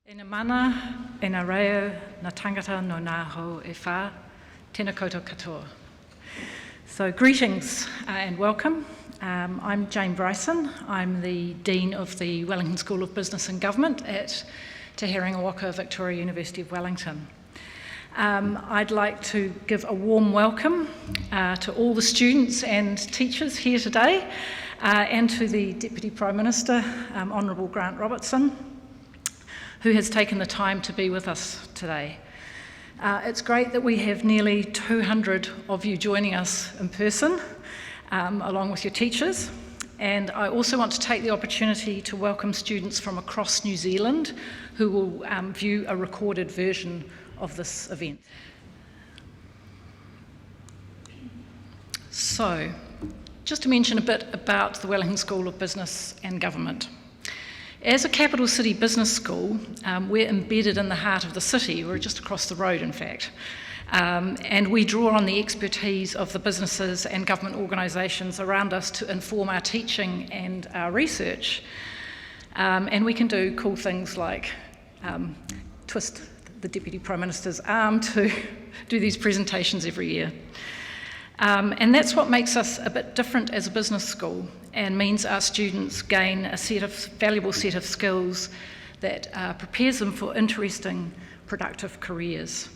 Ina mana, ina reo, na tangata no nā ho e whā, tēnā koutou katoa. So greetings and welcome. I'm Jane Bryson. I'm the Dean of the Wellington School of Business and Government at Te Herenga Waka, Victoria University of Wellington. I'd like to give a warm welcome to all the students and teachers here today and to the Deputy Prime Minister, Honourable Robertson, who has taken the time to be with us today. It's great that we have nearly 200 of you joining us in person, along with your teachers. And I also want to take the opportunity to welcome students from across New Zealand who will view a recorded version of this event. So, just to mention a bit about the Wellington School of Business and Government. As a capital city business school, we're embedded in the heart of the city. We're just across the road, in fact. And we draw on the expertise of the businesses and government organisations around us to inform our teaching and our research. And we can do cool things like twist the Deputy Prime Minister's arm to do these presentations every year. And that's what makes us a bit different as a business school and means our students gain a valuable set of skills that prepares them for interesting, productive careers.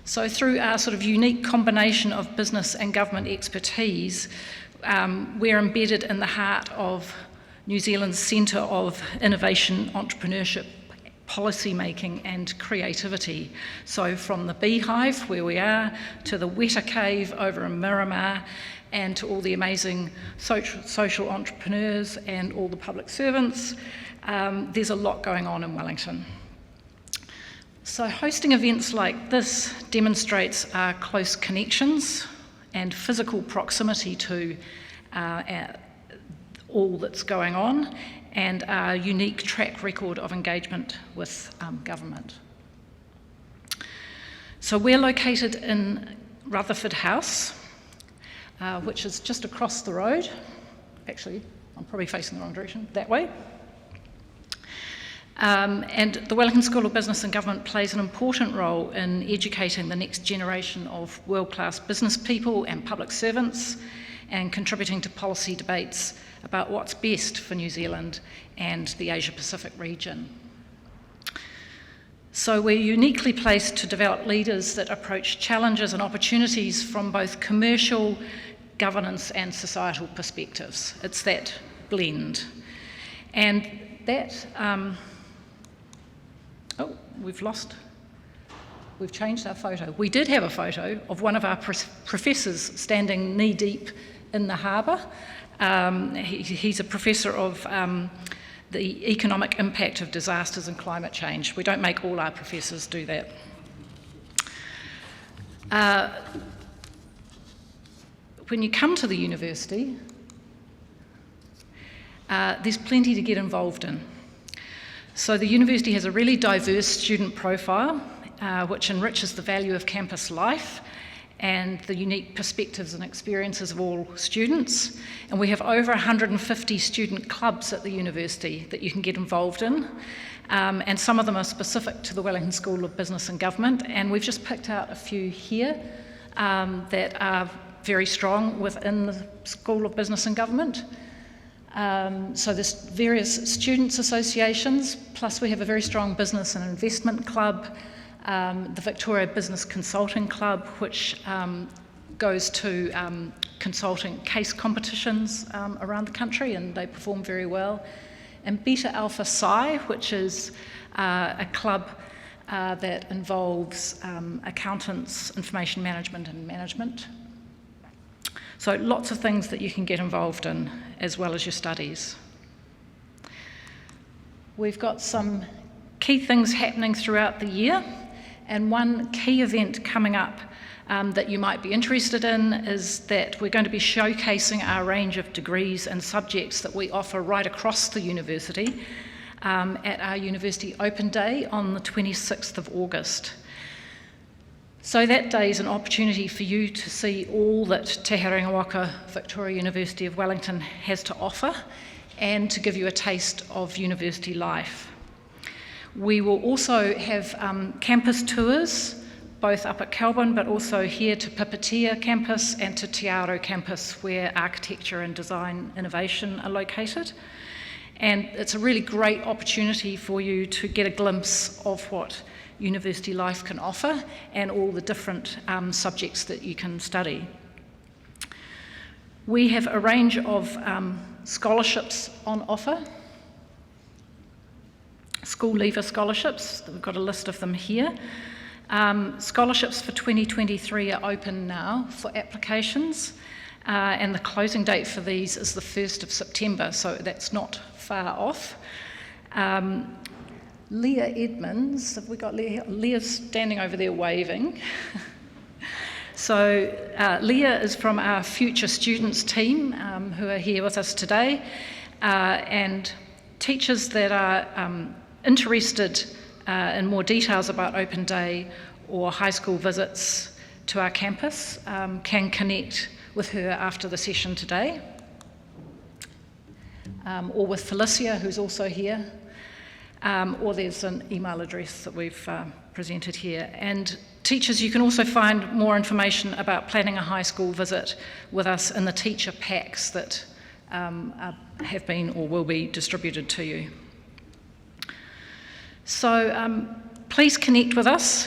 So through our sort of unique combination of business and government expertise, we're embedded in the heart of New Zealand's centre of innovation, entrepreneurship, policy making and creativity. So from the beehive where we are to the Weta cave over in Miramar and to all the amazing social entrepreneurs and all the public servants, there's a lot going on in Wellington. So hosting events like this demonstrates our close connections and physical proximity to all that's going on and our unique track record of engagement with government. So we're located in Rutherford House, which is just across the road. Actually, I'm probably facing the wrong direction, that way. And the Wellington School of Business and Government plays an important role in educating the next generation of world-class business people and public servants and contributing to policy debates about what's best for New Zealand and the Asia-Pacific region. So we're uniquely placed to develop leaders that approach challenges and opportunities from both commercial, governance and societal perspectives. It's that blend. And that, we've changed our photo. We did have a photo of one of our professors standing knee-deep in the harbour. He's a professor of the economic impact of disasters and climate change. We don't make all our professors do that. When you come to the university, there's plenty to get involved in. So the university has a really diverse student profile, which enriches the value of campus life and the unique perspectives and experiences of all students. And we have over 150 student clubs at the university that you can get involved in. And some of them are specific to the Wellington School of Business and Government. And we've just picked out a few here that are very strong within the School of Business and Government. So there's various students' associations, plus we have a very strong business and investment club, the Victoria Business Consulting Club, which goes to consulting case competitions around the country, and they perform very well. And Beta Alpha Psi, which is a club that involves accountants, information management and management. So lots of things that you can get involved in as well as your studies. We've got some key things happening throughout the year. And one key event coming up that you might be interested in is that we're going to be showcasing our range of degrees and subjects that we offer right across the university at our University Open Day on the 26th of August. So that day is an opportunity for you to see all that Te Herenga Waka, Victoria University of Wellington has to offer and to give you a taste of university life. We will also have campus tours, both up at Kelburn, but also here to Papatia campus and to Te Aro campus, where architecture and design innovation are located. And it's a really great opportunity for you to get a glimpse of what university life can offer and all the different subjects that you can study. We have a range of scholarships on offer, school leaver scholarships. We've got a list of them here. Scholarships for 2023 are open now for applications, and the closing date for these is the 1st of September, so that's not far off. Leah Edmonds, have we got Leah? Leah's standing over there waving. So Leah is from our Future Students team who are here with us today, and teachers that are interested in more details about Open Day or high school visits to our campus can connect with her after the session today, or with Felicia, who's also here, or there's an email address that we've presented here. And teachers, you can also find more information about planning a high school visit with us in the teacher packs that have been or will be distributed to you. So please connect with us,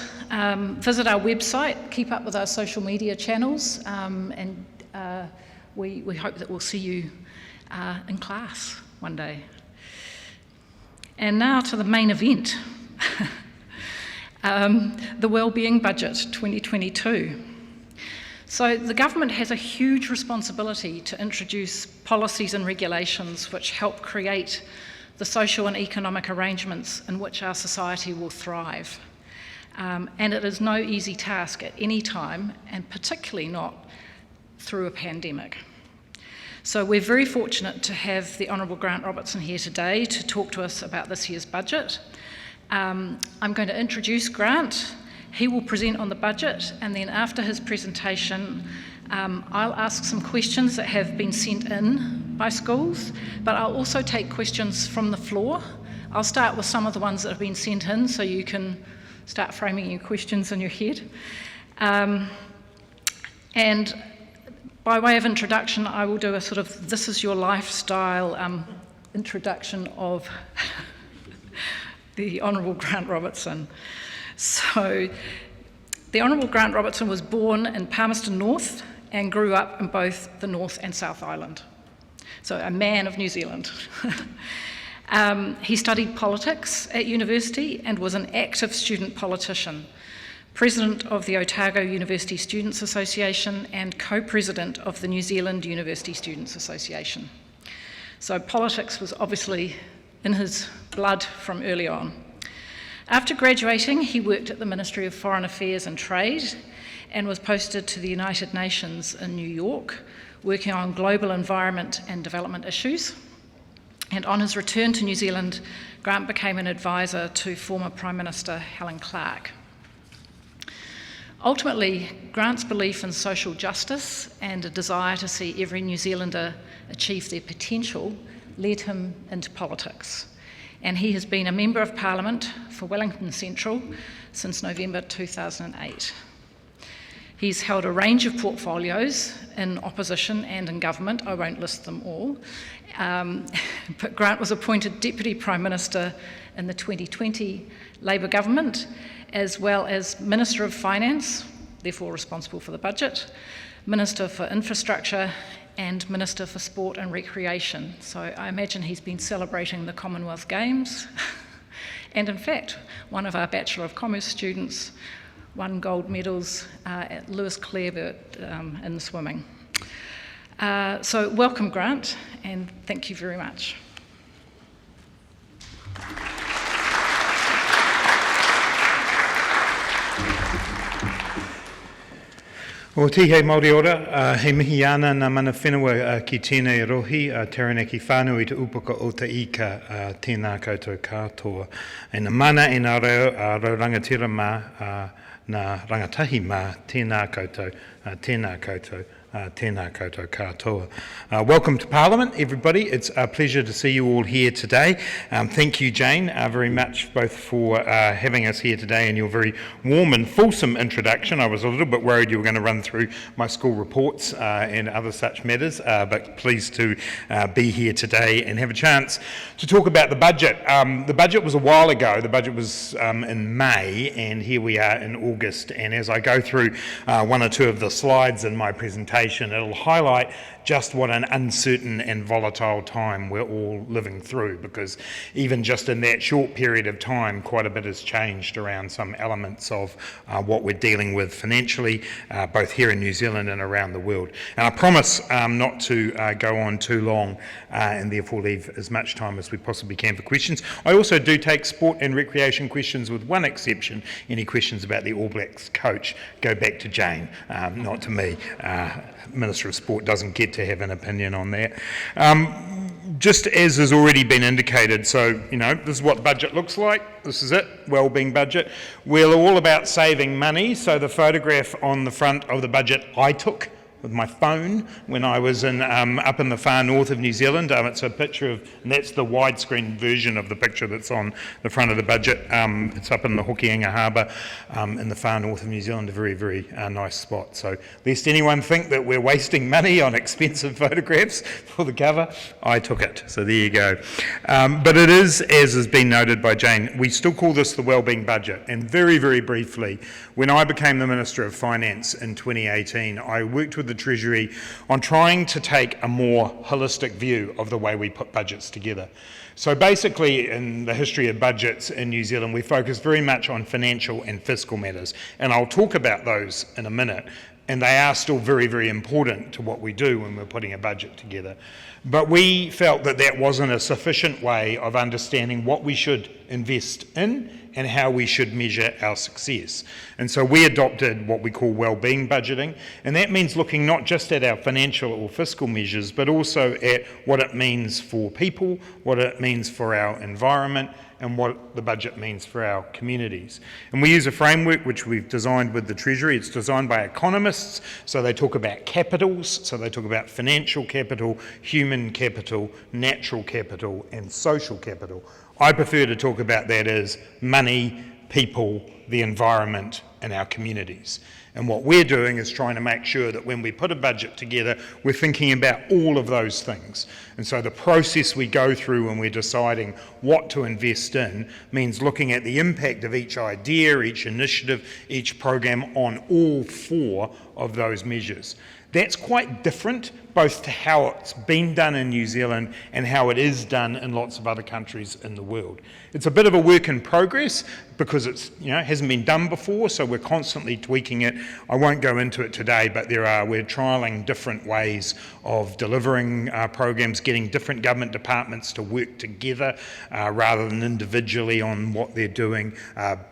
visit our website, keep up with our social media channels, and we hope that we'll see you in class one day. And now to the main event, the Wellbeing Budget 2022. So the government has a huge responsibility to introduce policies and regulations which help create the social and economic arrangements in which our society will thrive. And it is no easy task at any time, and particularly not through a pandemic. So we're very fortunate to have the Honourable Grant Robertson here today to talk to us about this year's budget. I'm going to introduce Grant. He will present on the budget, and then after his presentation, I'll ask some questions that have been sent in by schools, but I'll also take questions from the floor. I'll start with some of the ones that have been sent in so you can start framing your questions in your head. And by way of introduction, I will do a sort of this is your lifestyle introduction of the Honourable Grant Robertson. So the Honourable Grant Robertson was born in Palmerston North and grew up in both the North and South Island. So a man of New Zealand. He studied politics at university and was an active student politician, president of the Otago University Students Association and co-president of the New Zealand University Students Association. So politics was obviously in his blood from early on. After graduating, he worked at the Ministry of Foreign Affairs and Trade and was posted to the United Nations in New York, working on global environment and development issues. And on his return to New Zealand, Grant became an advisor to former Prime Minister Helen Clark. Ultimately, Grant's belief in social justice and a desire to see every New Zealander achieve their potential led him into politics. And he has been a Member of Parliament for Wellington Central since November 2008. He's held a range of portfolios in opposition and in government. I won't list them all. But Grant was appointed Deputy Prime Minister in the 2020 Labour government, as well as Minister of Finance, therefore responsible for the budget, Minister for Infrastructure, and Minister for Sport and Recreation. So I imagine he's been celebrating the Commonwealth Games. And in fact, one of our Bachelor of Commerce students won gold medals at Lewis Clareburt in swimming. So welcome, Grant, and thank you very much. O ti hei Māori ora, hei mihi ana nā mana whenua ki tēnei rohi, terene ki whānui te upaka o te ika tēnā koutou katoa. E nā mana e nā rangatira mā, nā rangatahi mā, tēnā koutou Tēnā koutou katoa. Welcome to Parliament, everybody. It's a pleasure to see you all here today. Thank you, Jane, very much both for having us here today and your very warm and fulsome introduction. I was a little bit worried you were going to run through my school reports and other such matters, but pleased to be here today and have a chance to talk about the budget. The budget was a while ago. The budget was in May, and here we are in August. And as I go through one or two of the slides in my presentation, it'll highlight just what an uncertain and volatile time we're all living through, because even just in that short period of time, quite a bit has changed around some elements of what we're dealing with financially, both here in New Zealand and around the world. And I promise not to go on too long and therefore leave as much time as we possibly can for questions. I also do take sport and recreation questions, with one exception. Any questions about the All Blacks coach go back to Jane, not to me. Minister of Sport doesn't get to have an opinion on that. Just as has already been indicated, so, this is what the budget looks like. This is it, wellbeing budget. We're all about saving money, so the photograph on the front of the budget I took with my phone when I was up in the far north of New Zealand. It's a picture of, and that's the widescreen version of the picture that's on the front of the budget. It's up in the Hokianga Harbour in the far north of New Zealand, a very, very nice spot. So lest anyone think that we're wasting money on expensive photographs for the cover, I took it. So there you go. But it is, as has been noted by Jane, we still call this the wellbeing budget. And very, very briefly, when I became the Minister of Finance in 2018, I worked with the Treasury on trying to take a more holistic view of the way we put budgets together. So basically, in the history of budgets in New Zealand, we focus very much on financial and fiscal matters, and I'll talk about those in a minute, and they are still very, very important to what we do when we're putting a budget together. But we felt that that wasn't a sufficient way of understanding what we should invest in and how we should measure our success. And so we adopted what we call wellbeing budgeting, and that means looking not just at our financial or fiscal measures, but also at what it means for people, what it means for our environment, and what the budget means for our communities. And we use a framework which we've designed with the Treasury. It's designed by economists, so they talk about capitals, so they talk about financial capital, human capital, natural capital, and social capital. I prefer to talk about that as money, people, the environment, and our communities. And what we're doing is trying to make sure that when we put a budget together, we're thinking about all of those things. And so the process we go through when we're deciding what to invest in means looking at the impact of each idea, each initiative, each program on all four of those measures. That's quite different both to how it's been done in New Zealand and how it is done in lots of other countries in the world. It's a bit of a work in progress because it's hasn't been done before, so we're constantly tweaking it. I won't go into it today, but we're trialling different ways of delivering programs, getting different government departments to work together rather than individually on what they're doing,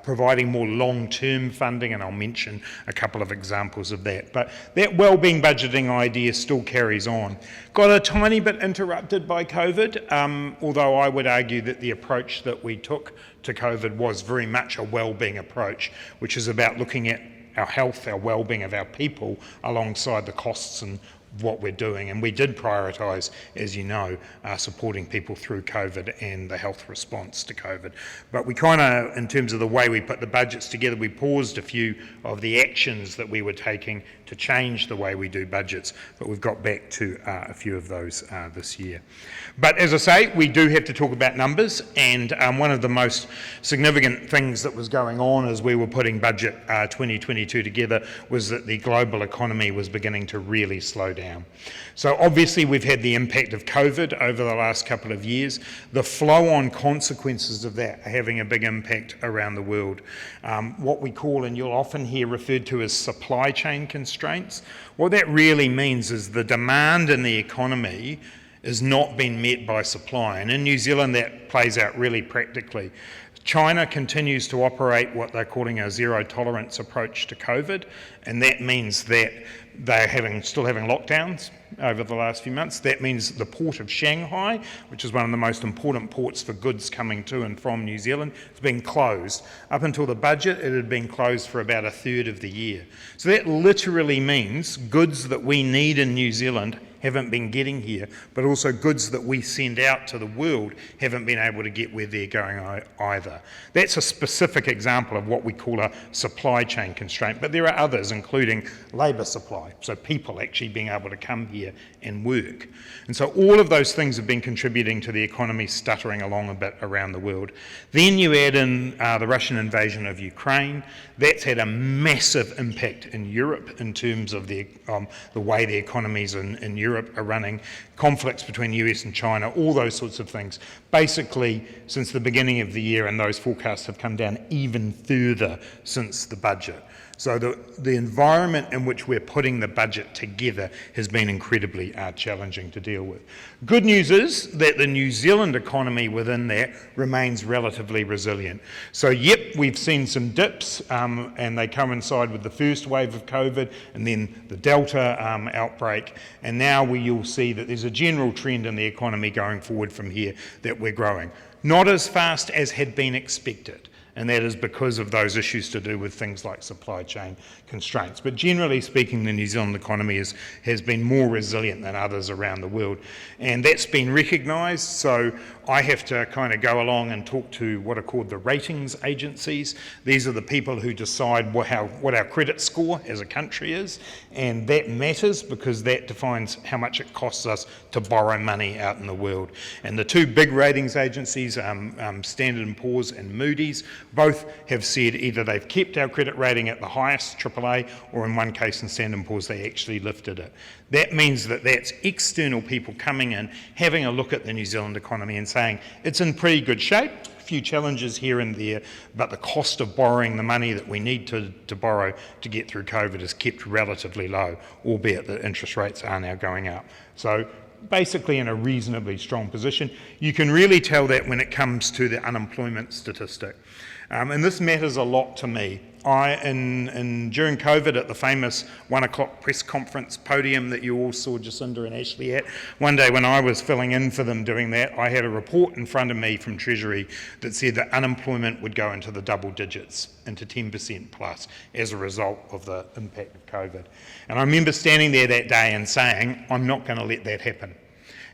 providing more long-term funding, and I'll mention a couple of examples of that. But that wellbeing budgeting idea still carries on. Got a tiny bit interrupted by COVID, although I would argue that the approach that we took to COVID was very much a wellbeing approach, which is about looking at our health, our wellbeing of our people alongside the costs and what we're doing. And we did prioritise, as you know, supporting people through COVID and the health response to COVID. But we kind of, in terms of the way we put the budgets together, we paused a few of the actions that we were taking to change the way we do budgets, but we've got back to a few of those this year. But as I say, we do have to talk about numbers, and one of the most significant things that was going on as we were putting budget 2022 together was that the global economy was beginning to really slow down. So obviously we've had the impact of COVID over the last couple of years. The flow-on consequences of that are having a big impact around the world. What we call, and you'll often hear referred to as supply chain constraints, what that really means is the demand in the economy is not being met by supply. And in New Zealand that plays out really practically. China continues to operate what they're calling a zero tolerance approach to COVID, and that means that they're still having lockdowns over the last few months. That means the port of Shanghai, which is one of the most important ports for goods coming to and from New Zealand, has been closed. Up until the budget, it had been closed for about a third of the year. So that literally means goods that we need in New Zealand haven't been getting here, but also goods that we send out to the world haven't been able to get where they're going either. That's a specific example of what we call a supply chain constraint, but there are others, including labour supply, so people actually being able to come here and work. And so all of those things have been contributing to the economy stuttering along a bit around the world. Then you add in the Russian invasion of Ukraine. That's had a massive impact in Europe in terms of the way the economies in Europe are running, conflicts between US and China, all those sorts of things. Basically, since the beginning of the year, and those forecasts have come down even further since the budget. So the environment in which we're putting the budget together has been incredibly challenging to deal with. Good news is that the New Zealand economy within that remains relatively resilient. So yep, we've seen some dips and they coincide with the first wave of COVID and then the Delta outbreak, and now you'll see that there's a general trend in the economy going forward from here that we're growing. Not as fast as had been expected. And that is because of those issues to do with things like supply chain constraints. But generally speaking, the New Zealand economy has been more resilient than others around the world. And that's been recognised, so I have to kind of go along and talk to what are called the ratings agencies. These are the people who decide what our credit score as a country is, and that matters because that defines how much it costs us to borrow money out in the world. And the two big ratings agencies, Standard & Poor's and Moody's, both have said either they've kept our credit rating at the highest, AAA, or in one case in Standard & Poor's they actually lifted it. That means that that's external people coming in, having a look at the New Zealand economy and saying it's in pretty good shape, a few challenges here and there, but the cost of borrowing the money that we need to borrow to get through COVID is kept relatively low, albeit that interest rates are now going up. So basically in a reasonably strong position. You can really tell that when it comes to the unemployment statistic. And this matters a lot to me. During COVID at the famous 1 o'clock press conference podium that you all saw Jacinda and Ashley at, one day when I was filling in for them doing that, I had a report in front of me from Treasury that said that unemployment would go into the double digits, into 10% plus, as a result of the impact of COVID. And I remember standing there that day and saying, I'm not going to let that happen.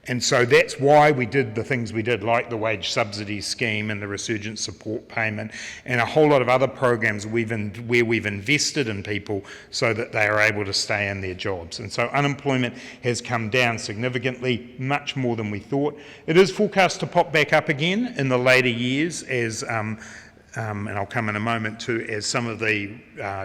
And so that's why we did the things we did, like the wage subsidy scheme and the resurgence support payment and a whole lot of other programs where we've invested in people so that they are able to stay in their jobs. And so unemployment has come down significantly, much more than we thought. It is forecast to pop back up again in the later years as and I'll come in a moment too, as some of the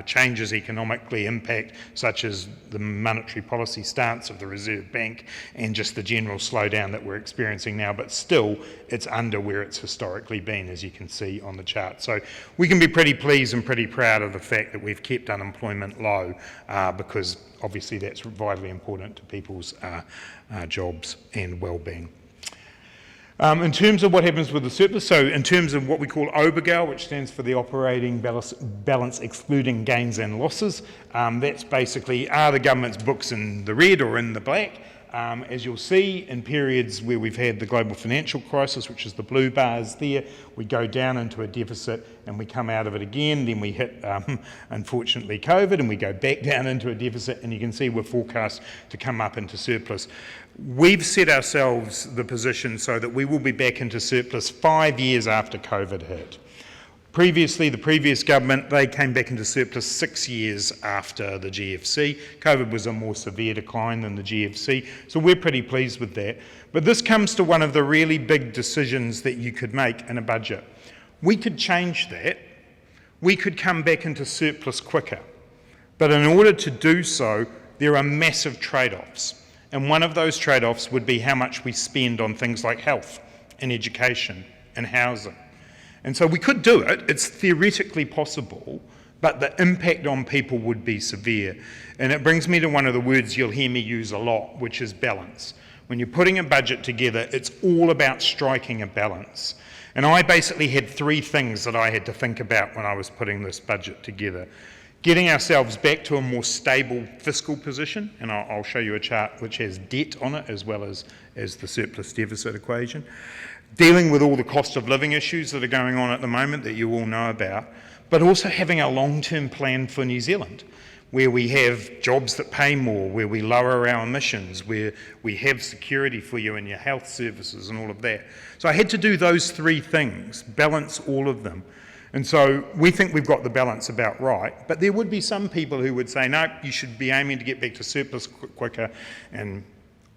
changes economically impact, such as the monetary policy stance of the Reserve Bank and just the general slowdown that we're experiencing now, but still it's under where it's historically been, as you can see on the chart. So we can be pretty pleased and pretty proud of the fact that we've kept unemployment low because obviously that's vitally important to people's jobs and well-being. In terms of what happens with the surplus, so in terms of what we call OBEGAL, which stands for the operating balance excluding gains and losses, that's basically are the government's books in the red or in the black. As you'll see, in periods where we've had the global financial crisis, which is the blue bars there, we go down into a deficit and we come out of it again, then we hit, unfortunately, COVID, and we go back down into a deficit, and you can see we're forecast to come up into surplus. We've set ourselves the position so that we will be back into surplus 5 years after COVID hit. Previously, the previous government, they came back into surplus 6 years after the GFC. COVID was a more severe decline than the GFC, so we're pretty pleased with that. But this comes to one of the really big decisions that you could make in a budget. We could change that. We could come back into surplus quicker. But in order to do so, there are massive trade-offs. And one of those trade-offs would be how much we spend on things like health and education and housing. And so we could do it, it's theoretically possible, but the impact on people would be severe. And it brings me to one of the words you'll hear me use a lot, which is balance. When you're putting a budget together, it's all about striking a balance. And I basically had three things that I had to think about when I was putting this budget together. Getting ourselves back to a more stable fiscal position, and I'll show you a chart which has debt on it as well as the surplus deficit equation. Dealing with all the cost of living issues that are going on at the moment that you all know about, but also having a long-term plan for New Zealand, where we have jobs that pay more, where we lower our emissions, where we have security for you in your health services and all of that. So I had to do those three things, balance all of them. And so we think we've got the balance about right, but there would be some people who would say, no, you should be aiming to get back to surplus quicker and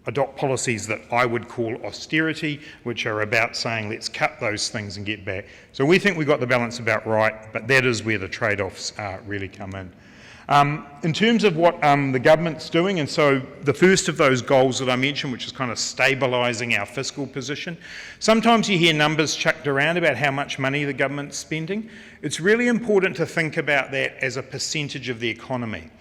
adopt policies that I would call austerity, which are about saying let's cut those things and get back. So we think we've got the balance about right, but that is where the trade-offs really come in. In terms of what the government's doing, and so the first of those goals that I mentioned, which is kind of stabilising our fiscal position, sometimes you hear numbers chucked around about how much money the government's spending. It's really important to think about that as a percentage of the economy,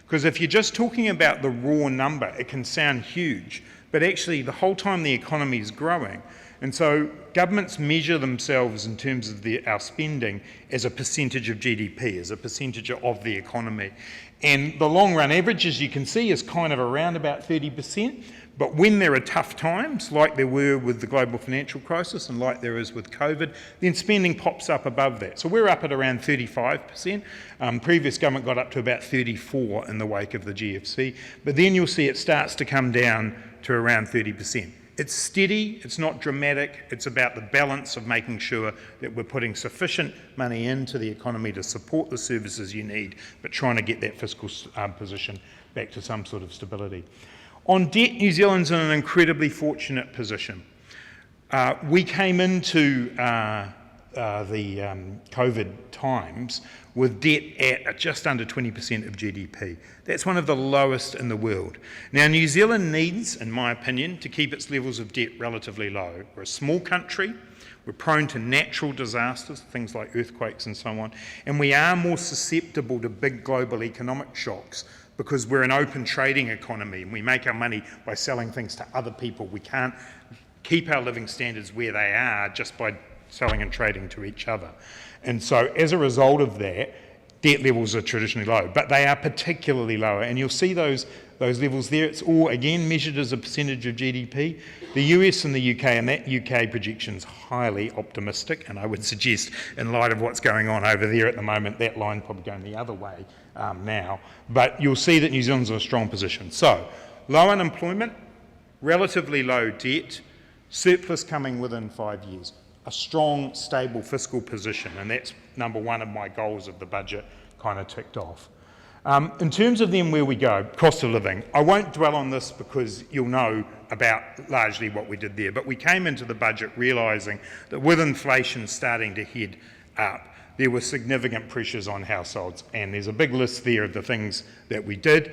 because if you're just talking about the raw number, it can sound huge, but actually the whole time the economy is growing. And so governments measure themselves in terms of our spending as a percentage of GDP, as a percentage of the economy. And the long run average, as you can see, is kind of around about 30%. But when there are tough times, like there were with the global financial crisis and like there is with COVID, then spending pops up above that. So we're up at around 35%. Previous government got up to about 34% in the wake of the GFC. But then you'll see it starts to come down to around 30%. It's steady, it's not dramatic, it's about the balance of making sure that we're putting sufficient money into the economy to support the services you need, but trying to get that fiscal position back to some sort of stability. On debt, New Zealand's in an incredibly fortunate position. We came into the COVID times with debt at just under 20% of GDP. That's one of the lowest in the world. Now, New Zealand needs, in my opinion, to keep its levels of debt relatively low. We're a small country, we're prone to natural disasters, things like earthquakes and so on, and we are more susceptible to big global economic shocks because we're an open trading economy and we make our money by selling things to other people. We can't keep our living standards where they are just by selling and trading to each other. And so as a result of that, debt levels are traditionally low, but they are particularly lower. And you'll see those levels there. It's all, again, measured as a percentage of GDP. The US and the UK, and that UK projection's highly optimistic, and I would suggest, in light of what's going on over there at the moment, that line probably going the other way now. But you'll see that New Zealand's in a strong position. So, low unemployment, relatively low debt, surplus coming within 5 years. A strong, stable fiscal position, and that's number one of my goals of the budget kind of ticked off. In terms of then where we go, cost of living, I won't dwell on this because you'll know about largely what we did there, but we came into the budget realising that with inflation starting to head up, there were significant pressures on households, and there's a big list there of the things that we did.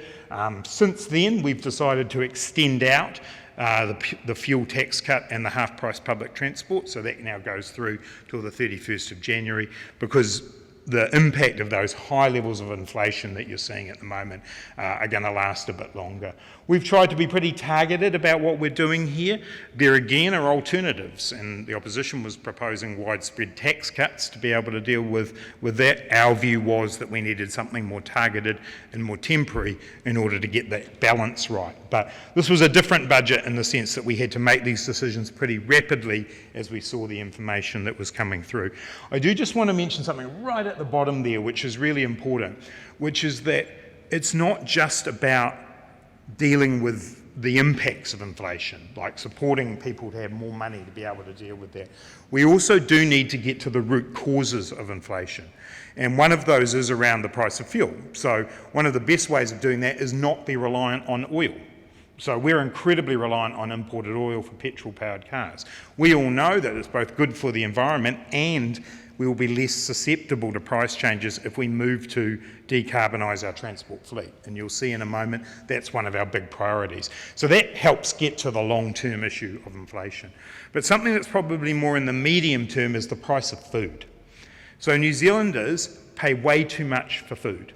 Since then, we've decided to extend out the fuel tax cut and the half-price public transport, so that now goes through till the 31st of January, because the impact of those high levels of inflation that you're seeing at the moment are going to last a bit longer. We've tried to be pretty targeted about what we're doing here. There again are alternatives, and the opposition was proposing widespread tax cuts to be able to deal with that. Our view was that we needed something more targeted and more temporary in order to get that balance right. But this was a different budget in the sense that we had to make these decisions pretty rapidly as we saw the information that was coming through. I do just want to mention something right at the bottom there, which is really important, which is that it's not just about dealing with the impacts of inflation, like supporting people to have more money to be able to deal with that. We also do need to get to the root causes of inflation. And one of those is around the price of fuel. So one of the best ways of doing that is not be reliant on oil. So we're incredibly reliant on imported oil for petrol-powered cars. We all know that it's both good for the environment and we will be less susceptible to price changes if we move to decarbonise our transport fleet. And you'll see in a moment that's one of our big priorities. So that helps get to the long-term issue of inflation. But something that's probably more in the medium term is the price of food. So New Zealanders pay way too much for food.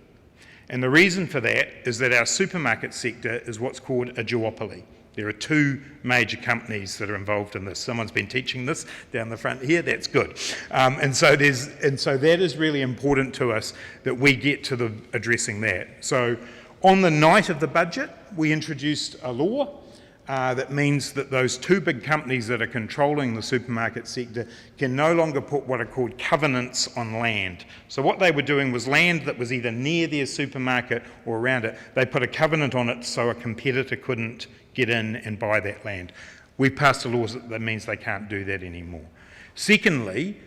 And the reason for that is that our supermarket sector is what's called a duopoly. There are two major companies that are involved in this. Someone's been teaching this down the front here, that's good. And so that is really important to us, that we get to addressing that. So on the night of the budget, we introduced a law that means that those two big companies that are controlling the supermarket sector can no longer put what are called covenants on land. So what they were doing was land that was either near their supermarket or around it, they put a covenant on it so a competitor couldn't get in and buy that land. We've passed a law that means they can't do that anymore. Secondly,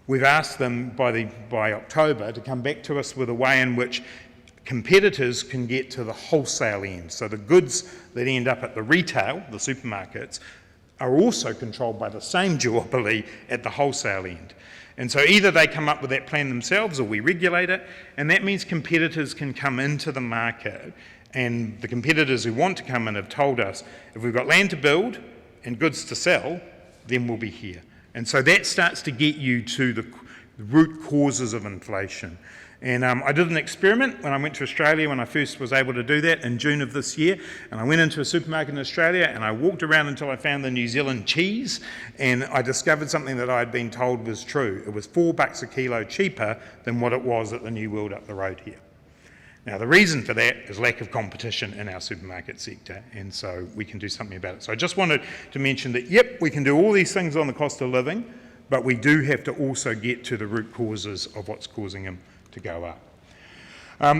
we've asked them by October to come back to us with a way in which competitors can get to the wholesale end. So the goods that end up at the retail, the supermarkets, are also controlled by the same duopoly at the wholesale end. And so either they come up with that plan themselves or we regulate it, and that means competitors can come into the market, and the competitors who want to come in have told us, if we've got land to build and goods to sell, then we'll be here. And so that starts to get you to the root causes of inflation. And I did an experiment when I went to Australia, when I first was able to do that in June of this year, and I went into a supermarket in Australia and I walked around until I found the New Zealand cheese, and I discovered something that I had been told was true. It was $4 a kilo cheaper than what it was at the New World up the road here. Now the reason for that is lack of competition in our supermarket sector, and so we can do something about it. So I just wanted to mention that, yep, we can do all these things on the cost of living, but we do have to also get to the root causes of what's causing them to go up.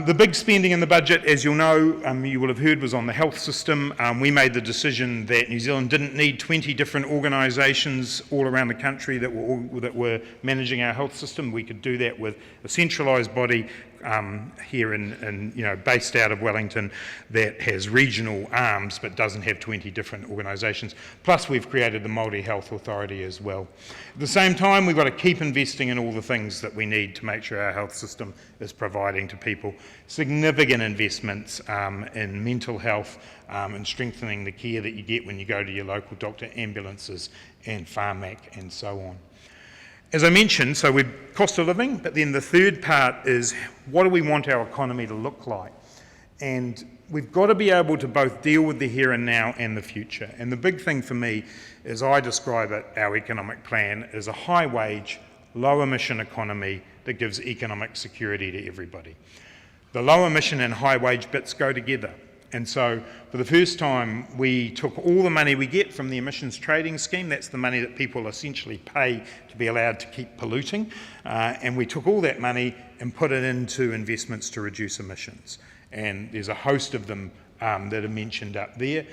The big spending in the budget, as you'll know, you will have heard, was on the health system. We made the decision that New Zealand didn't need 20 different organisations all around the country that were managing our health system. We could do that with a centralised body here based out of Wellington, that has regional arms but doesn't have 20 different organisations. Plus we've created the Māori Health Authority as well. At the same time, we've got to keep investing in all the things that we need to make sure our health system is providing to people. Significant investments in mental health and strengthening the care that you get when you go to your local doctor, ambulances and pharmac and so on. As I mentioned, so we've cost of living, but then the third part is, what do we want our economy to look like? And we've got to be able to both deal with the here and now and the future. And the big thing for me, as I describe it, our economic plan, is a high-wage, low-emission economy that gives economic security to everybody. The low-emission and high-wage bits go together. And so for the first time, we took all the money we get from the emissions trading scheme, that's the money that people essentially pay to be allowed to keep polluting, and we took all that money and put it into investments to reduce emissions. And there's a host of them that are mentioned up there.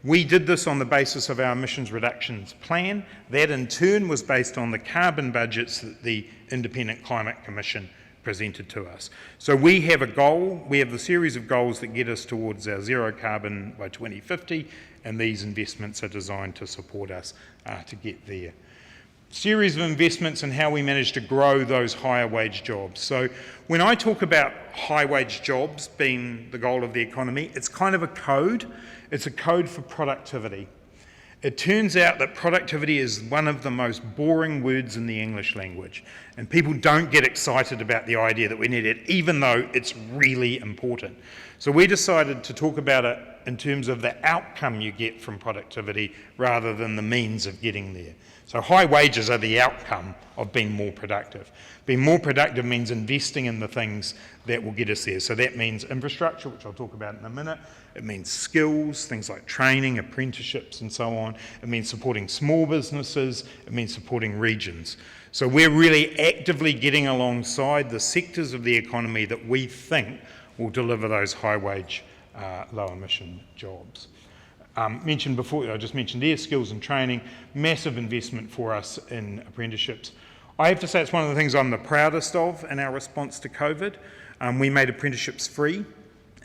We did this on the basis of our emissions reductions plan. That in turn was based on the carbon budgets that the Independent Climate Commission presented to us. So we have a goal, we have the series of goals that get us towards our zero carbon by 2050, and these investments are designed to support us to get there. Series of investments in how we manage to grow those higher wage jobs. So when I talk about high wage jobs being the goal of the economy, it's kind of a code. It's a code for productivity. It turns out that productivity is one of the most boring words in the English language, and people don't get excited about the idea that we need it, even though it's really important. So we decided to talk about it in terms of the outcome you get from productivity rather than the means of getting there. So high wages are the outcome of being more productive. Being more productive means investing in the things that will get us there. So that means infrastructure, which I'll talk about in a minute. It means skills, things like training, apprenticeships and so on. It means supporting small businesses. It means supporting regions. So we're really actively getting alongside the sectors of the economy that we think will deliver those high wage, low emission jobs. Mentioned before, I just mentioned there, skills and training, massive investment for us in apprenticeships. I have to say it's one of the things I'm the proudest of in our response to COVID. We made apprenticeships free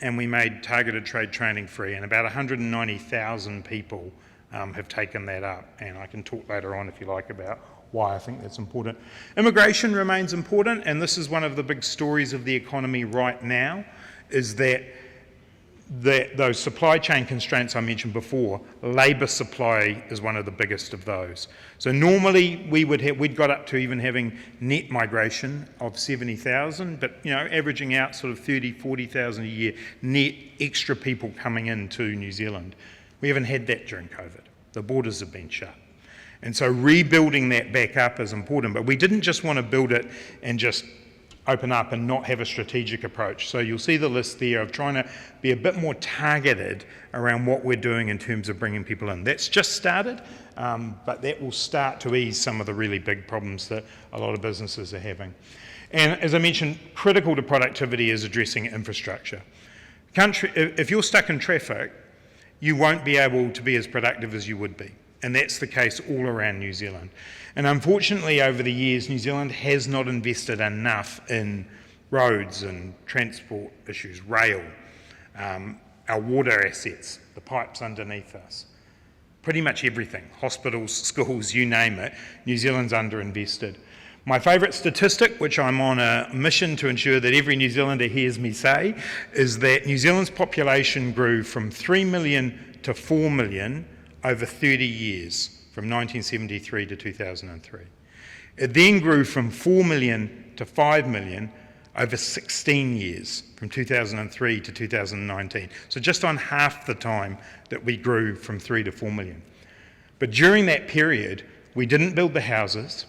and we made targeted trade training free, and about 190,000 people have taken that up, and I can talk later on if you like about why I think that's important. Immigration remains important, and this is one of the big stories of the economy right now, is that those supply chain constraints I mentioned before, labour supply is one of the biggest of those. So normally we'd got up to even having net migration of 70,000, but averaging out sort of 30, 40,000 a year net extra people coming into New Zealand. We haven't had that during COVID. The borders have been shut. And so rebuilding that back up is important, but we didn't just want to build it and just open up and not have a strategic approach. So you'll see the list there of trying to be a bit more targeted around what we're doing in terms of bringing people in. That's just started, but that will start to ease some of the really big problems that a lot of businesses are having. And as I mentioned, critical to productivity is addressing infrastructure. If you're stuck in traffic, you won't be able to be as productive as you would be. And that's the case all around New Zealand. And unfortunately, over the years, New Zealand has not invested enough in roads and transport issues, rail, our water assets, the pipes underneath us, pretty much everything, hospitals, schools, you name it, New Zealand's underinvested. My favourite statistic, which I'm on a mission to ensure that every New Zealander hears me say, is that New Zealand's population grew from 3 million to 4 million over 30 years, from 1973 to 2003. It then grew from 4 million to 5 million over 16 years, from 2003 to 2019. So just on half the time that we grew from 3 to 4 million. But during that period, we didn't build the houses,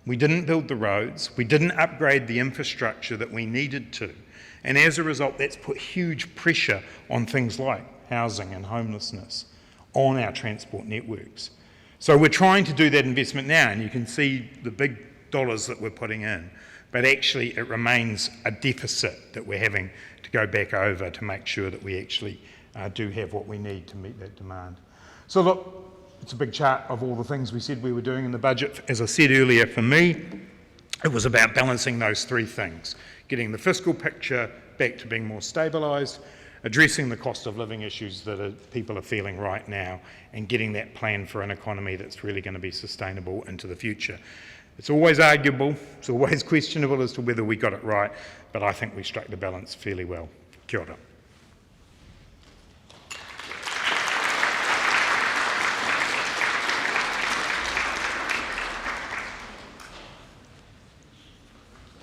we didn't build the roads, we didn't upgrade the infrastructure that we needed to. And as a result, that's put huge pressure on things like housing and homelessness on our transport networks. So we're trying to do that investment now, and you can see the big dollars that we're putting in, but actually it remains a deficit that we're having to go back over to make sure that we actually do have what we need to meet that demand. So look, it's a big chart of all the things we said we were doing in the budget. As I said earlier, for me, it was about balancing those three things, getting the fiscal picture back to being more stabilised, addressing the cost of living issues that people are feeling right now, and getting that plan for an economy that's really going to be sustainable into the future. It's always arguable, it's always questionable as to whether we got it right, but I think we struck the balance fairly well. Kia ora.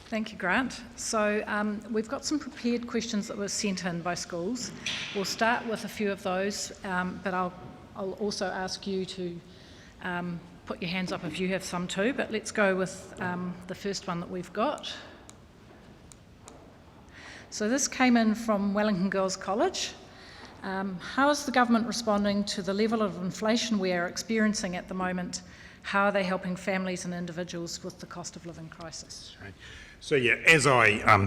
Thank you, Grant. So we've got some prepared questions that were sent in by schools. We'll start with a few of those, but I'll also ask you to put your hands up if you have some too, but let's go with the first one that we've got. So this came in from Wellington Girls College. How is the government responding to the level of inflation we are experiencing at the moment? How are they helping families and individuals with the cost of living crisis? Right. So yeah, as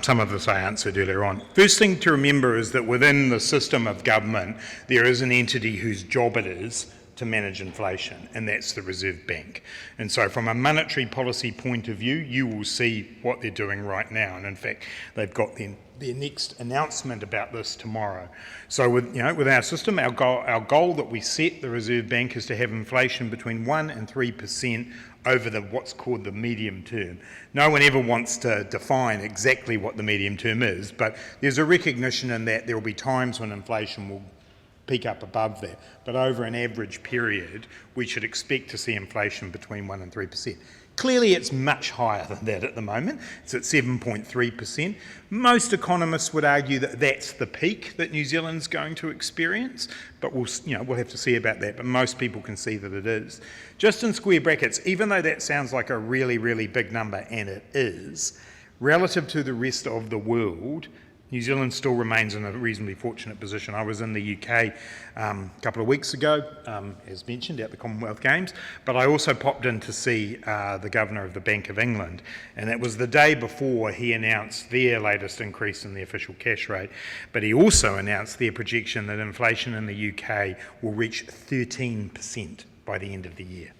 some of this I answered earlier on. First thing to remember is that within the system of government, there is an entity whose job it is to manage inflation, and that's the Reserve Bank. And so from a monetary policy point of view, you will see what they're doing right now. And in fact, they've got their next announcement about this tomorrow. So with our system, our goal that we set, the Reserve Bank, is to have inflation between 1% and 3% over what's called the medium term. No one ever wants to define exactly what the medium term is, but there's a recognition in that there will be times when inflation will peak up above that. But over an average period, we should expect to see inflation between 1% and 3%. Clearly, it's much higher than that at the moment. It's at 7.3%. Most economists would argue that that's the peak that New Zealand's going to experience, but we'll have to see about that. But most people can see that it is. Just in square brackets, even though that sounds like a really, really big number, and it is, relative to the rest of the world, New Zealand still remains in a reasonably fortunate position. I was in the UK a couple of weeks ago, as mentioned, at the Commonwealth Games, but I also popped in to see the Governor of the Bank of England, and it was the day before he announced their latest increase in the official cash rate, but he also announced their projection that inflation in the UK will reach 13% by the end of the year.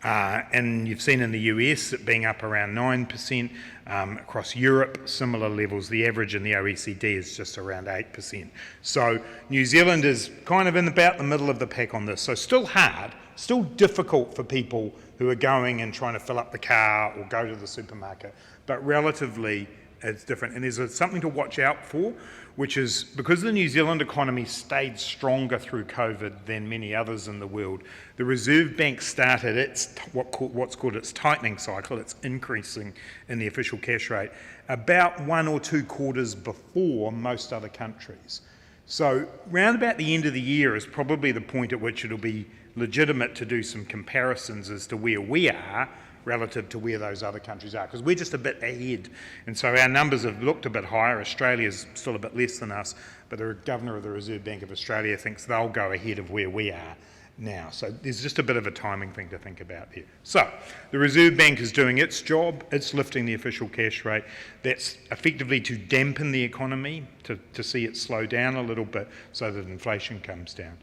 And you've seen in the US it being up around 9%. Across Europe, similar levels. The average in the OECD is just around 8%. So New Zealand is kind of in about the middle of the pack on this. So still hard, still difficult for people who are going and trying to fill up the car or go to the supermarket, but relatively it's different. And there's something to watch out for, which is because the New Zealand economy stayed stronger through COVID than many others in the world, the Reserve Bank started its what's called its tightening cycle, its increasing in the official cash rate, about 1 or 2 quarters before most other countries. So round about the end of the year is probably the point at which it'll be legitimate to do some comparisons as to where we are relative to where those other countries are, because we're just a bit ahead. And so our numbers have looked a bit higher. Australia's still a bit less than us, but the Governor of the Reserve Bank of Australia thinks they'll go ahead of where we are now. So there's just a bit of a timing thing to think about there. So the Reserve Bank is doing its job. It's lifting the official cash rate. That's effectively to dampen the economy, to see it slow down a little bit so that inflation comes down.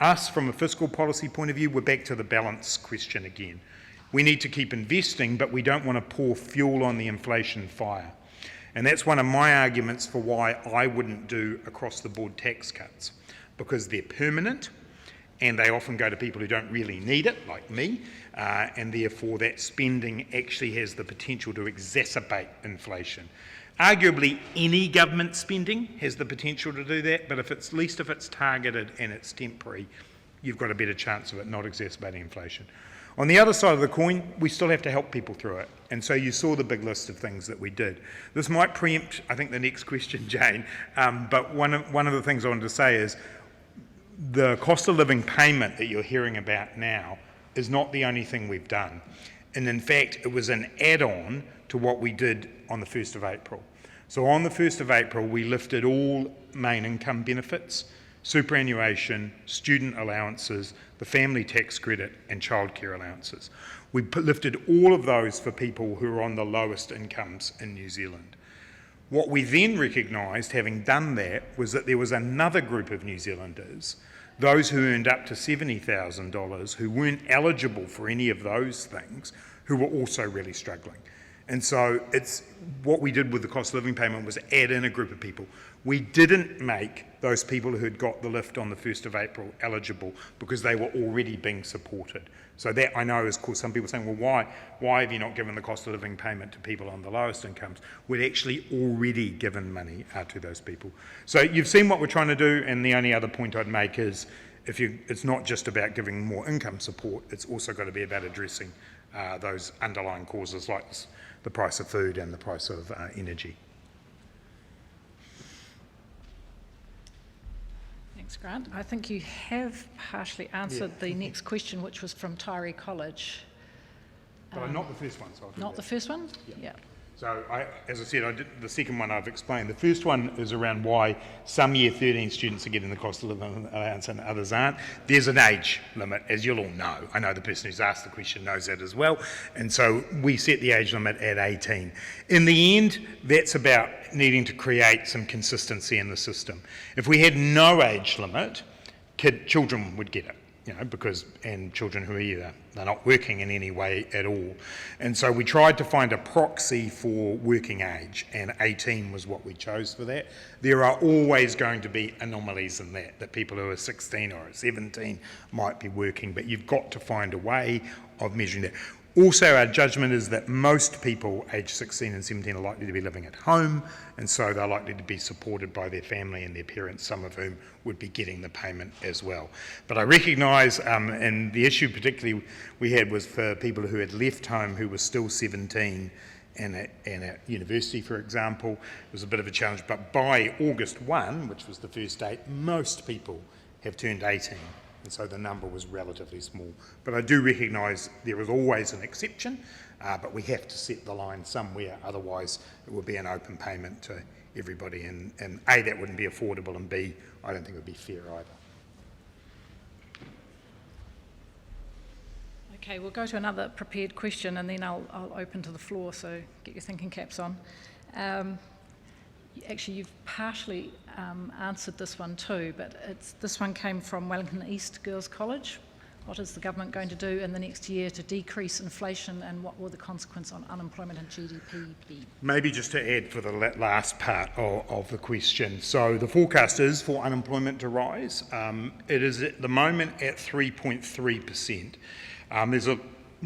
Us, from a fiscal policy point of view, we're back to the balance question again. We need to keep investing, but we don't want to pour fuel on the inflation fire. And that's one of my arguments for why I wouldn't do across-the-board tax cuts, because they're permanent and they often go to people who don't really need it, like me, and therefore that spending actually has the potential to exacerbate inflation. Arguably, any government spending has the potential to do that, but at least if it's targeted and it's temporary, you've got a better chance of it not exacerbating inflation. On the other side of the coin, we still have to help people through it. And so you saw the big list of things that we did. This might preempt, I think, the next question, Jane, but one of the things I wanted to say is the cost of living payment that you're hearing about now is not the only thing we've done. And in fact, it was an add-on to what we did on the 1st of April. So on the 1st of April, we lifted all main income benefits, superannuation, student allowances, the family tax credit and childcare allowances. We lifted all of those for people who are on the lowest incomes in New Zealand. What we then recognised, having done that, was that there was another group of New Zealanders, those who earned up to $70,000, who weren't eligible for any of those things, who were also really struggling. And so it's what we did with the cost of living payment was add in a group of people. We didn't make those people who had got the lift on the 1st of April eligible because they were already being supported. So that, I know, has caused some people saying, well, why have you not given the cost of living payment to people on the lowest incomes? We'd actually already given money to those people. So you've seen what we're trying to do, and the only other point I'd make is it's not just about giving more income support, it's also got to be about addressing those underlying causes like the price of food and the price of energy. Thanks, Grant. I think you have partially answered the next question, which was from Tyree College. But not the first one. So I'll do not that. The first one? Yeah. So, as I said, I did the second one I've explained. The first one is around why some Year 13 students are getting the cost of living allowance and others aren't. There's an age limit, as you'll all know. I know the person who's asked the question knows that as well. And so we set the age limit at 18. In the end, that's about needing to create some consistency in the system. If we had no age limit, children would get it. And children who are either they're not working in any way at all. And so we tried to find a proxy for working age, and 18 was what we chose for that. There are always going to be anomalies in that people who are 16 or 17 might be working, but you've got to find a way of measuring that. Also, our judgment is that most people aged 16 and 17 are likely to be living at home, and so they're likely to be supported by their family and their parents, some of whom would be getting the payment as well. But I recognise, and the issue particularly we had was for people who had left home who were still 17 and at university, for example, it was a bit of a challenge. But by August 1, which was the first date, most people have turned 18. And so the number was relatively small. But I do recognise there is always an exception, but we have to set the line somewhere, otherwise it would be an open payment to everybody, and A, that wouldn't be affordable, and B, I don't think it would be fair either. Okay, we'll go to another prepared question, and then I'll open to the floor, so get your thinking caps on. Actually, you've partially answered this one too, but this one came from Wellington East Girls College. What is the government going to do in the next year to decrease inflation, and what will the consequence on unemployment and GDP be? Maybe just to add for the last part of the question. So the forecast is for unemployment to rise. It is at the moment at 3.3%. There's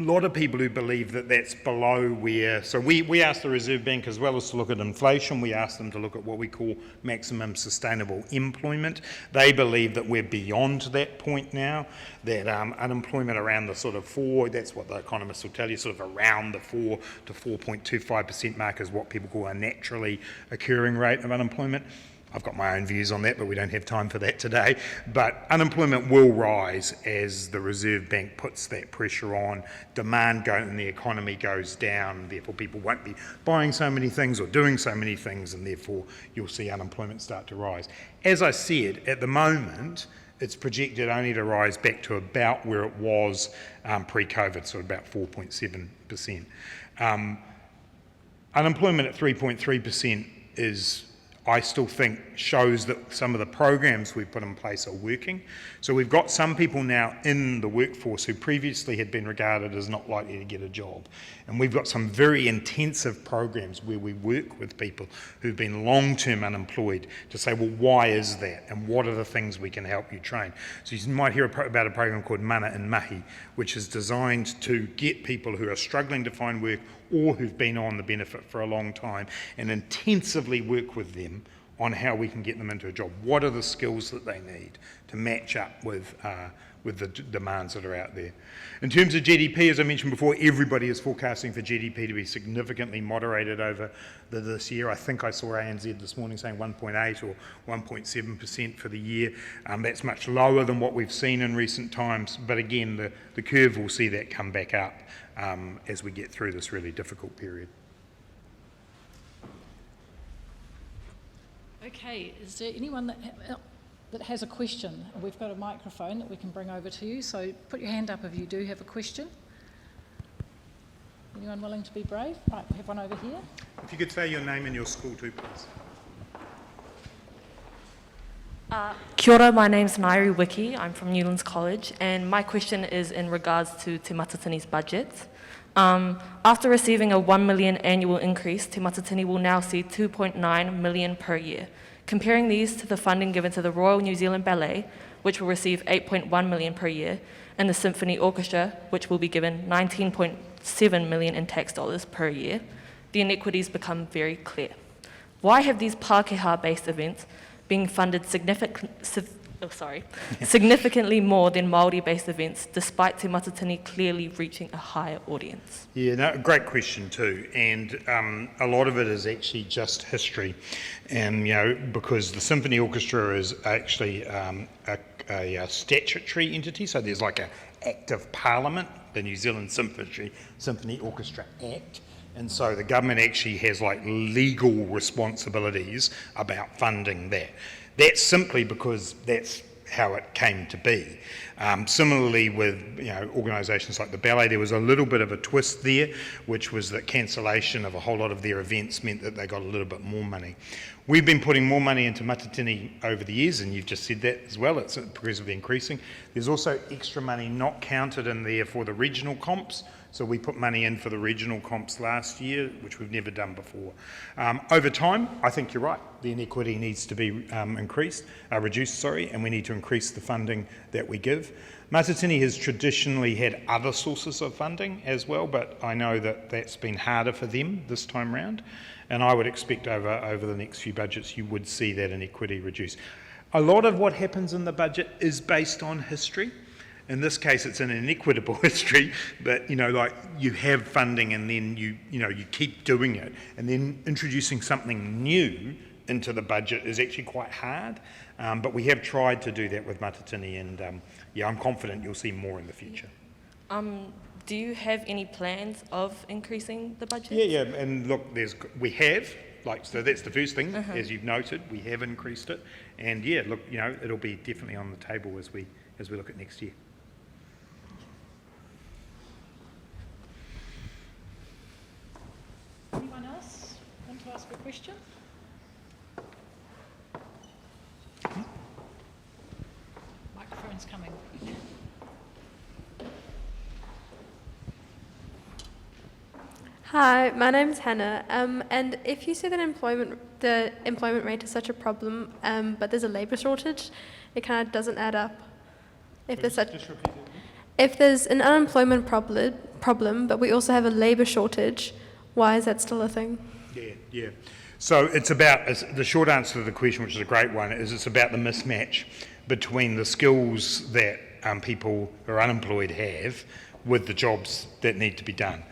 lot of people who believe that that's below where, so we asked the Reserve Bank as well as to look at inflation, we asked them to look at what we call maximum sustainable employment. They believe that we're beyond that point now, that unemployment around the sort of 4, that's what the economists will tell you, sort of around the 4 to 4.25% mark is what people call a naturally occurring rate of unemployment. I've got my own views on that, but we don't have time for that today. But unemployment will rise as the Reserve Bank puts that pressure on. Demand in the economy goes down, and therefore people won't be buying so many things or doing so many things, and therefore you'll see unemployment start to rise. As I said, at the moment, it's projected only to rise back to about where it was pre-COVID, so about 4.7%. Unemployment at 3.3% is, I still think, shows that some of the programs we've put in place are working. So we've got some people now in the workforce who previously had been regarded as not likely to get a job. And we've got some very intensive programs where we work with people who've been long-term unemployed to say, well, why is that? And what are the things we can help you train? So you might hear about a program called Mana and Mahi, which is designed to get people who are struggling to find work or who've been on the benefit for a long time and intensively work with them on how we can get them into a job. What are the skills that they need to match up with the demands that are out there? In terms of GDP, as I mentioned before, everybody is forecasting for GDP to be significantly moderated over this year. I think I saw ANZ this morning saying 1.8 or 1.7% for the year. That's much lower than what we've seen in recent times, but again, the curve will see that come back up as we get through this really difficult period. Okay, is there anyone that has a question? We've got a microphone that we can bring over to you, so put your hand up if you do have a question. Anyone willing to be brave? Right, we have one over here. If you could say your name and your school too, please. Kia ora, my name's Nairi Wiki. I'm from Newlands College, and my question is in regards to Te Matatini's budget. After receiving a 1 million annual increase, Te Matatini will now see 2.9 million per year. Comparing these to the funding given to the Royal New Zealand Ballet, which will receive 8.1 million per year, and the Symphony Orchestra, which will be given 19.7 million in tax dollars per year, the inequities become very clear. Why have these Pākehā-based events being funded significantly more than Māori-based events, despite Te Matatini clearly reaching a higher audience? Yeah, no, great question too, and a lot of it is actually just history, and because the Symphony Orchestra is actually a statutory entity, so there's like an Act of Parliament, the New Zealand Symphony Orchestra Act. And so the government actually has like legal responsibilities about funding that. That's simply because that's how it came to be. Similarly with organisations like the ballet, there was a little bit of a twist there, which was that cancellation of a whole lot of their events meant that they got a little bit more money. We've been putting more money into Matatini over the years, and you've just said that as well, it's progressively increasing. There's also extra money not counted in there for the regional comps. So we put money in for the regional comps last year, which we've never done before. Over time, I think you're right. The inequity needs to be reduced, and we need to increase the funding that we give. Matatini has traditionally had other sources of funding as well, but I know that that's been harder for them this time round. And I would expect over the next few budgets, you would see that inequity reduce. A lot of what happens in the budget is based on history. In this case, it's an inequitable history, but like you have funding and then you keep doing it, and then introducing something new into the budget is actually quite hard. But we have tried to do that with Matatini, and I'm confident you'll see more in the future. Do you have any plans of increasing the budget? Yeah, and look, we have. So that's the first thing, as you've noted, we have increased it, and it'll be definitely on the table as we look at next year. Anyone else want to ask a question? Microphone's coming. Hi, my name's Hannah, and if you say that the employment rate is such a problem, but there's a labour shortage, it kind of doesn't add up. If there's an unemployment problem, problem, but we also have a labour shortage. Why is that still a thing? Yeah. So it's about, the short answer to the question, which is a great one, is it's about the mismatch between the skills that people who are unemployed have with the jobs that need to be done.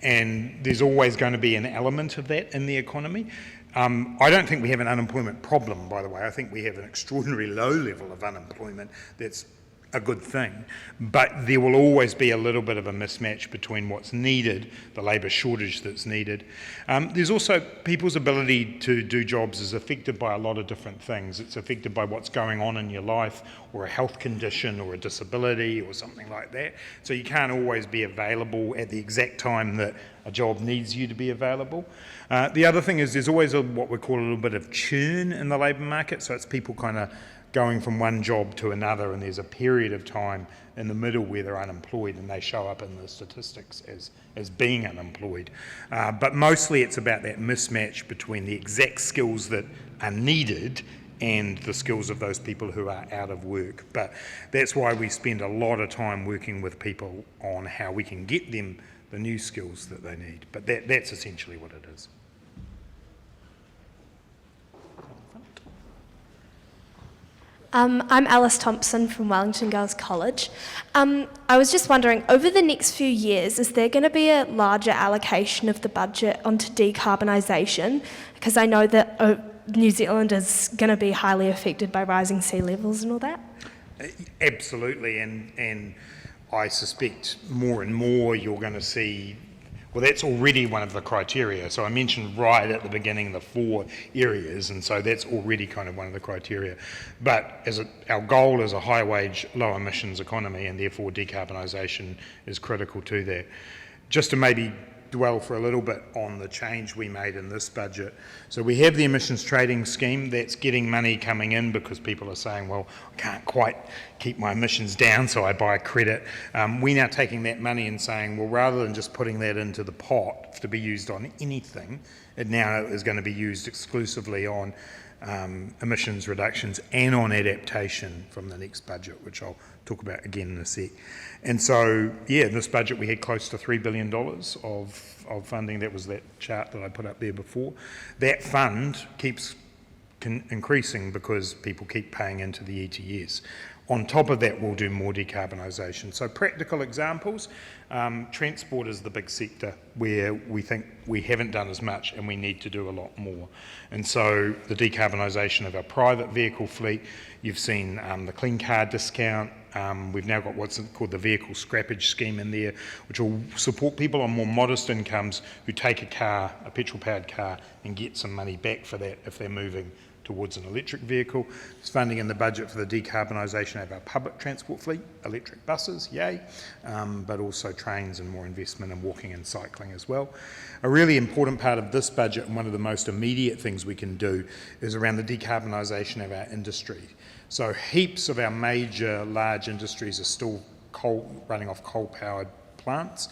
And there's always going to be an element of that in the economy. I don't think we have an unemployment problem, by the way. I think we have an extraordinarily low level of unemployment that's a good thing, but there will always be a little bit of a mismatch between what's needed, the labour shortage that's needed. There's also people's ability to do jobs is affected by a lot of different things. It's affected by what's going on in your life, or a health condition, or a disability, or something like that. So you can't always be available at the exact time that a job needs you to be available. The other thing is there's always what we call a little bit of churn in the labour market, so it's people kind of going from one job to another, and there's a period of time in the middle where they're unemployed and they show up in the statistics as being unemployed. But mostly it's about that mismatch between the exact skills that are needed and the skills of those people who are out of work. But that's why we spend a lot of time working with people on how we can get them the new skills that they need. But that's essentially what it is. I'm Alice Thompson from Wellington Girls College. I was just wondering, over the next few years, is there going to be a larger allocation of the budget onto decarbonisation? Because I know that New Zealand is going to be highly affected by rising sea levels and all that. Absolutely, and I suspect more and more you're going to see. Well, that's already one of the criteria. So I mentioned right at the beginning the 4 areas, and so that's already kind of one of the criteria. But our goal is a high-wage, low-emissions economy, and therefore decarbonisation is critical to that. Just to maybe dwell for a little bit on the change we made in this budget. So we have the emissions trading scheme that's getting money coming in because people are saying, well, I can't quite keep my emissions down, so I buy credit. We're now taking that money and saying, well, rather than just putting that into the pot to be used on anything, it now is going to be used exclusively on emissions reductions and on adaptation from the next budget, which I'll talk about again in a sec. And so, yeah, in this budget we had close to $3 billion of funding. That was that chart that I put up there before. That fund keeps increasing because people keep paying into the ETS. On top of that, we'll do more decarbonisation. So practical examples, transport is the big sector where we think we haven't done as much and we need to do a lot more. And so the decarbonisation of our private vehicle fleet, you've seen the clean car discount. We've now got what's called the vehicle scrappage scheme in there, which will support people on more modest incomes who take a petrol-powered car, and get some money back for that if they're moving towards an electric vehicle. There's funding in the budget for the decarbonisation of our public transport fleet, electric buses, yay, but also trains and more investment in walking and cycling as well. A really important part of this budget, and one of the most immediate things we can do, is around the decarbonisation of our industry. So heaps of our major large industries are still running off coal-powered plants.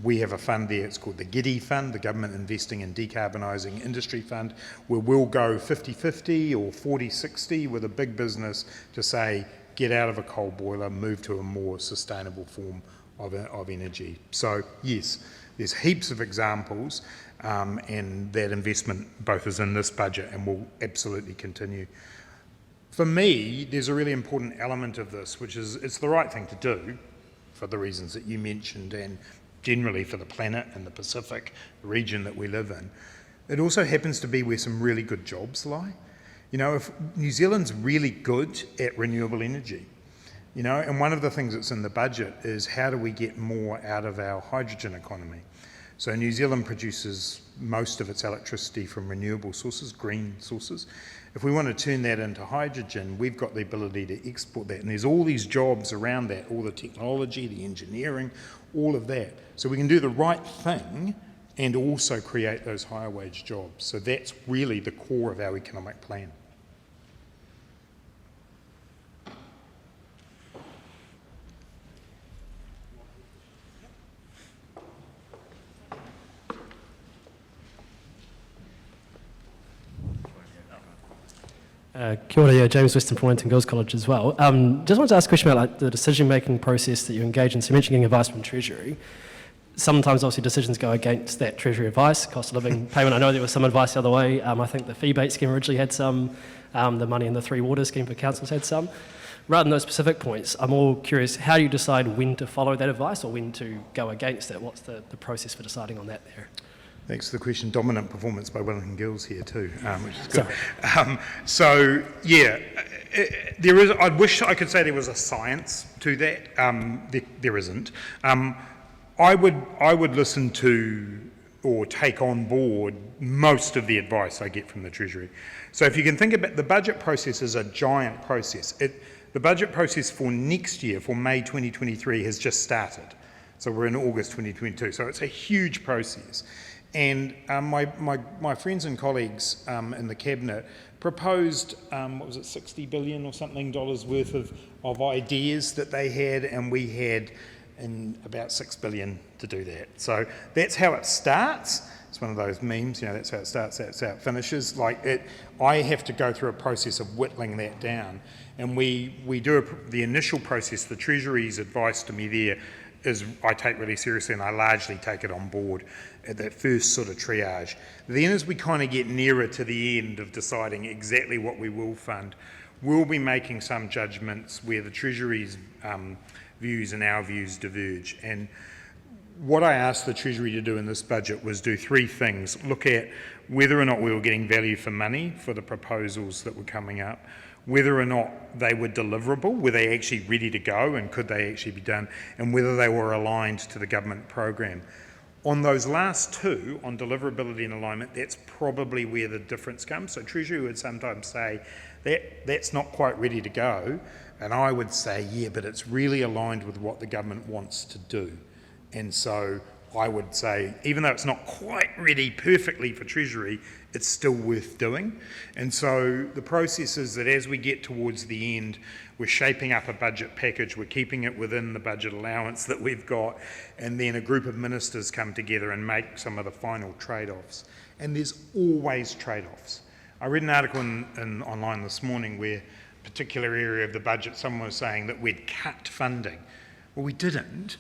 We have a fund there, it's called the GIDI Fund, the Government Investing in Decarbonising Industry Fund, where we'll go 50-50 or 40-60 with a big business to say, get out of a coal boiler, move to a more sustainable form of energy. So yes, there's heaps of examples, and that investment both is in this budget and will absolutely continue. For me, there's a really important element of this, which is it's the right thing to do for the reasons that you mentioned, and generally for the planet and the Pacific region that we live in. It also happens to be where some really good jobs lie. You know, if New Zealand's really good at renewable energy, you know, and one of the things that's in the budget is how do we get more out of our hydrogen economy? So New Zealand produces most of its electricity from renewable sources, green sources. If we want to turn that into hydrogen, we've got the ability to export that. And there's all these jobs around that, all the technology, the engineering, all of that. So we can do the right thing and also create those higher wage jobs. So that's really the core of our economic plan. Kia ora, yeah, James Weston from Wellington Girls College as well. Just wanted to ask a question about the decision-making process that you engage in. So you mentioned getting advice from Treasury. sometimes obviously decisions go against that Treasury advice, cost of living payment. I know there was some advice the other way. I think the fee-based scheme originally had some, the money in the Three Waters scheme for councils had some. Rather than those specific points, I'm more curious, how do you decide when to follow that advice or when to go against it? What's the process for deciding on that there? Thanks for the question. Dominant performance by Wellington girls here too, which is good. So yeah, there is. I wish I could say there was a science to that. There isn't. I would listen to or take on board most of the advice I get from the Treasury. So if you can think about the budget process is a giant process. The budget process for next year, for May 2023, has just started. So we're in August 2022. So it's a huge process. And my friends and colleagues in the Cabinet proposed, 60 billion or something dollars worth of ideas that they had, and we had in about 6 billion to do that. So that's how it starts. It's one of those memes, that's how it starts, that's how it finishes. I have to go through a process of whittling that down. And we do the initial process. The Treasury's advice to me there is I take really seriously, and I largely take it on board at that first sort of triage. Then as we kind of get nearer to the end of deciding exactly what we will fund, we'll be making some judgments where the Treasury's views and our views diverge. And what I asked the Treasury to do in this budget was do three things. Look at whether or not we were getting value for money for the proposals that were coming up, whether or not they were deliverable, were they actually ready to go and could they actually be done, and whether they were aligned to the government program. On those last two, on deliverability and alignment, that's probably where the difference comes. So Treasury would sometimes say that's not quite ready to go, and I would say, yeah, but it's really aligned with what the government wants to do. And so I would say, even though it's not quite ready perfectly for Treasury, it's still worth doing. And so the process is that as we get towards the end, we're shaping up a budget package, we're keeping it within the budget allowance that we've got, and then a group of ministers come together and make some of the final trade-offs. And there's always trade-offs. I read an article online this morning where a particular area of the budget, someone was saying that we'd cut funding. Well, we didn't.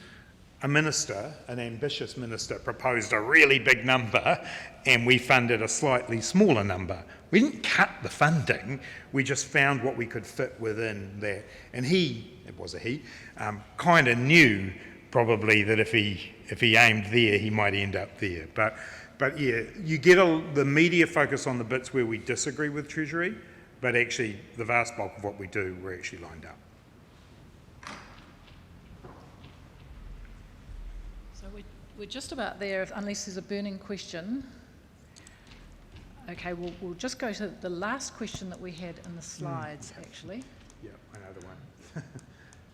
A minister, an ambitious minister, proposed a really big number and we funded a slightly smaller number. We didn't cut the funding, we just found what we could fit within that. And he kind of knew probably that if he aimed there, he might end up there. But yeah, you get the media focus on the bits where we disagree with Treasury, but actually the vast bulk of what we do, we're actually lined up. We're just about there, unless there's a burning question. Okay, we'll just go to the last question that we had in the slides, actually. Yeah, I know the one.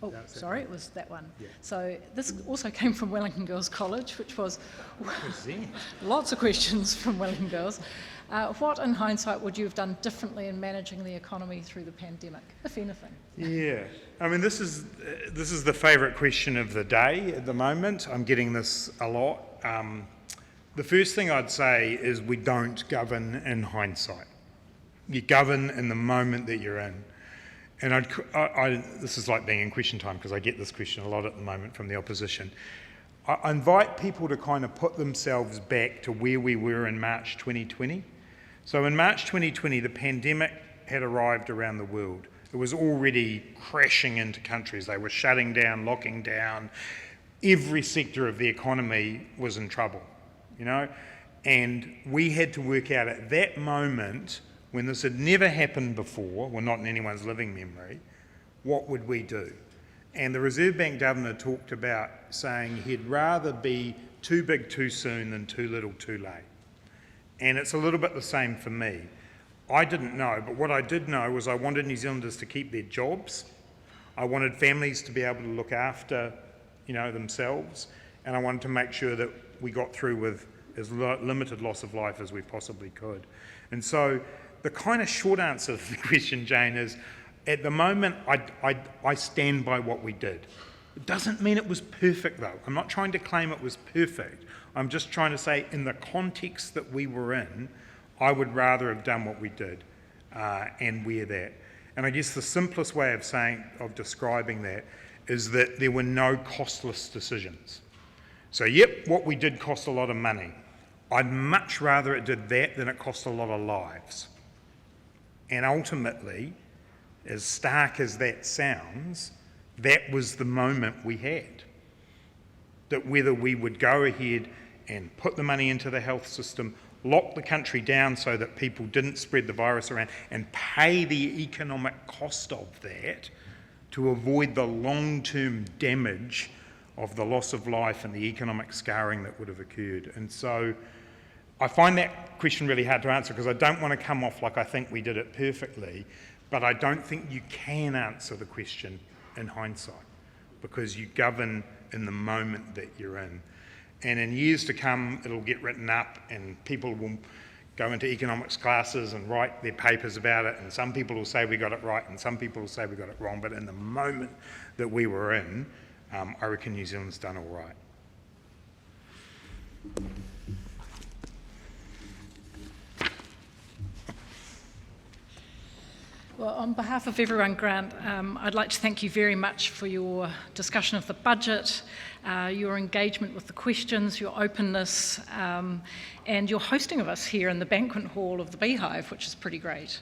Oh, sorry, it was that one. Yeah. So this also came from Wellington Girls College, which was lots of questions from Wellington Girls. What, in hindsight, would you have done differently in managing the economy through the pandemic, if anything? Yeah, I mean, this is the favourite question of the day at the moment. I'm getting this a lot. The first thing I'd say is we don't govern in hindsight. You govern in the moment that you're in. And this is like being in question time because I get this question a lot at the moment from the opposition. I invite people to kind of put themselves back to where we were in March 2020. So in March 2020, the pandemic had arrived around the world. It was already crashing into countries. They were shutting down, locking down. Every sector of the economy was in trouble, and we had to work out at that moment, when this had never happened before, well, not in anyone's living memory, what would we do? And the Reserve Bank governor talked about saying he'd rather be too big too soon than too little too late. And it's a little bit the same for me. I didn't know, but what I did know was I wanted New Zealanders to keep their jobs. I wanted families to be able to look after, themselves. And I wanted to make sure that we got through with as limited loss of life as we possibly could. And so the kind of short answer to the question, Jane, is at the moment, I stand by what we did. It doesn't mean it was perfect, though. I'm not trying to claim it was perfect. I'm just trying to say, in the context that we were in, I would rather have done what we did and wear that. And I guess the simplest way of describing that is that there were no costless decisions. So yep, what we did cost a lot of money. I'd much rather it did that than it cost a lot of lives. And ultimately, as stark as that sounds, that was the moment we had. That whether we would go ahead and put the money into the health system, lock the country down so that people didn't spread the virus around, and pay the economic cost of that to avoid the long-term damage of the loss of life and the economic scarring that would have occurred. And so I find that question really hard to answer because I don't want to come off like I think we did it perfectly, but I don't think you can answer the question in hindsight because you govern in the moment that you're in. And in years to come, it'll get written up and people will go into economics classes and write their papers about it, and some people will say we got it right and some people will say we got it wrong, but in the moment that we were in, I reckon New Zealand's done all right. Well, on behalf of everyone, Grant, I'd like to thank you very much for your discussion of the budget, your engagement with the questions, your openness, and your hosting of us here in the banquet hall of the Beehive, which is pretty great.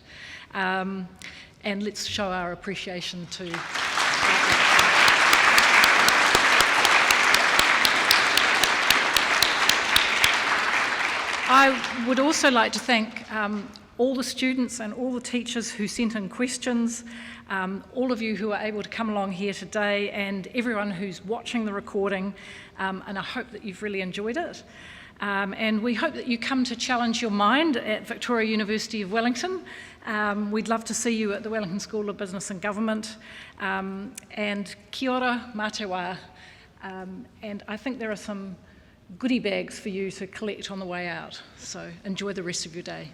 And let's show our appreciation to... I would also like to thank all the students and all the teachers who sent in questions, all of you who are able to come along here today, and everyone who's watching the recording, and I hope that you've really enjoyed it. And we hope that you come to challenge your mind at Victoria University of Wellington. We'd love to see you at the Wellington School of Business and Government. And kia ora, mā te wā. And I think there are some goodie bags for you to collect on the way out. So enjoy the rest of your day.